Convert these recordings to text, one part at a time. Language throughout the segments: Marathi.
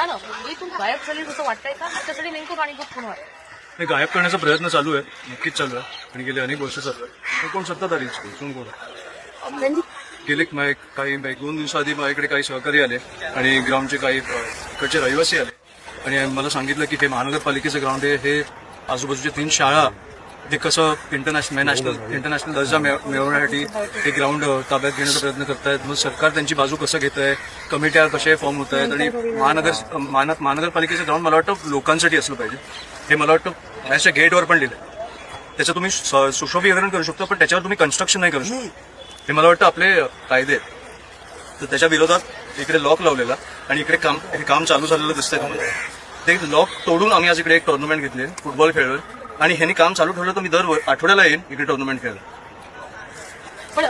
सांगा ना, मुंबईतून गायब झाली असं वाटतंय का? त्याच्यासाठी नेमकं कारणीभूत कोण आहे? हे गायब करण्याचा प्रयत्न चालू आहे, नक्कीच चालू आहे आणि गेले अनेक वर्ष चालू आहे. कोण सत्ताधारी कोण कोण गेले काही 2 दिवसाआधी माझ्याकडे काही सहकारी आले आणि ग्राउंडचे काही इकडचे रहिवासी आले आणि मला सांगितलं की हे महानगरपालिकेचं ग्राउंड आहे, हे आजूबाजूच्या 3 शाळा ते कसं इंटरनॅशनल दर्जा मिळवण्यासाठी हे ग्राउंड ताब्यात घेण्याचा प्रयत्न करतायत. मग सरकार त्यांची बाजू कसं घेत आहे, कमिट्या कशा फॉर्म होत आहेत आणि महानगरपालिकेचं ग्राउंड मला वाटतं लोकांसाठी असलं पाहिजे. हे मला वाटतं बाहेरच्या गेटवर पण लिहिलं. त्याचं तुम्ही सुशोभीकरण करू शकता, पण त्याच्यावर तुम्ही कन्स्ट्रक्शन नाही करू शकता. हे मला वाटतं आपले कायदे आहेत. तर त्याच्या विरोधात इकडे लॉक लावलेला आणि इकडे हे काम चालू झालेलं दिसतंय तुम्हाला. ते लॉक तोडून आम्ही आज इकडे एक टुर्नामेंट घेतली, फुटबॉल खेळलोय आणि ह्यांनी काम चालू ठेवलं तर मी दर आठवड्याला येईन इकडे टुर्नामेंट खेळायला. पण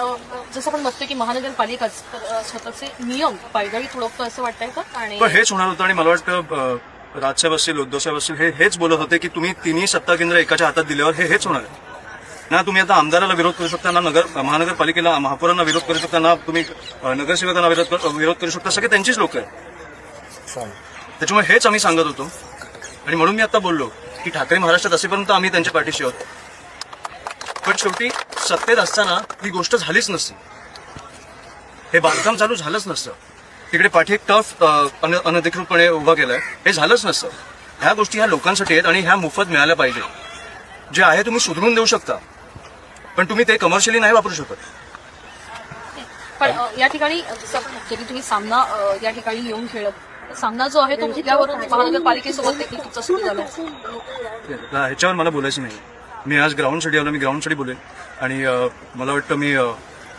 जसं आपण बघतोय की महानगरपालिका स्वतःचे नियम पायदळी तुडवतं असं वाटतंय का? आणि पण हेच होणार होतं आणि मला वाटतं राजसाहेब असतील, उद्धव साहेब असतील, हेच बोलत होते की तुम्ही तिन्ही सत्ता केंद्र एकाच्या हातात दिल्यावर हेच होणार आहे ना. तुम्ही आता आमदाराला विरोध करू शकता ना, महानगरपालिकेला महापौरांना विरोध करू शकता ना, तुम्ही नगरसेवकांना विरोध करू शकता. सगळे त्यांचीच लोक आहेत. त्याच्यामुळे हेच आम्ही सांगत होतो आणि म्हणून मी आता बोललो की ठाकरे महाराष्ट्रात असेपर्यंत आम्ही त्यांच्या पाठीशी आहोत. पण शेवटी सत्तेत असताना ही गोष्ट झालीच नसती, हे बांधकाम चालू झालंच नसतं, तिकडे पाठी एक टफ अनधिकृतपणे उभा केलाय, हे झालंच नसतं. ह्या गोष्टी ह्या लोकांसाठी आहेत आणि ह्या मोफत मिळाल्या पाहिजे. जे आहे तुम्ही सुधरून देऊ शकता, पण तुम्ही ते कमर्शियली नाही वापरू शकत. पण या ठिकाणी जसं आपण जरी तुम्ही सामना या ठिकाणी येऊन खेळत, सामना जो आहे तो जिल्ह्यावरून महानगरपालिकेसोबत देखील तुमचा सुरू झाला. ह्याच्यावर मला बोलायचं नाही. मी आज ग्राउंडसाठी आलो, मी ग्राउंडसाठी बोलेन आणि मला वाटतं मी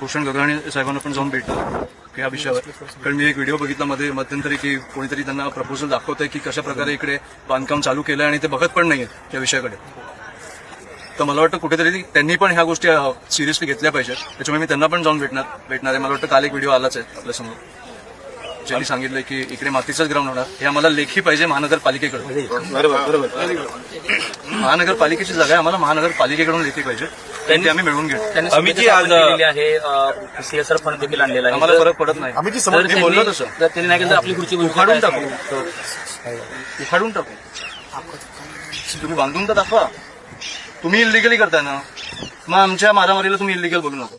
भूषण गगराणी साहेबांना पण जाऊन भेटतो या विषयावर. कारण मी एक व्हिडिओ बघितला मध्ये मध्यंतरी की कोणीतरी त्यांना प्रपोजल दाखवतंय की कशा प्रकारे इकडे बांधकाम चालू केलंय आणि ते बघत पण नाहीये त्या विषयाकडे. तर मला वाटतं कुठेतरी त्यांनी पण ह्या गोष्टी सिरियसली घेतल्या पाहिजेत. त्याच्यामुळे मी त्यांना पण जाऊन भेटणार आहे. मला वाटतं काल एक व्हिडिओ आलाच आहे आपल्यासमोर, ज्यांनी सांगितलं की इकडे मातीचंच ग्राउंड होणार. हे आम्हाला लेखी पाहिजे महानगरपालिकेकडे. बरोबर. महानगरपालिकेची जागा आम्हाला महानगरपालिकेकडून लेखी पाहिजे, त्यांनी आम्ही मिळवून घेऊ. आम्ही आज आहे सीएसआर फंड देखील आणलेला आहे. आम्हाला फरक पडत नाही. मी बोललो तसं त्यांनी नाही केलं तर आपली खुर्ची उखाडून टाकू. तुम्ही बांधून तर दाखवा. तुम्ही इलिगली करताय ना, मग आमच्या मारामारीला तुम्ही इलिगल बोलू नको.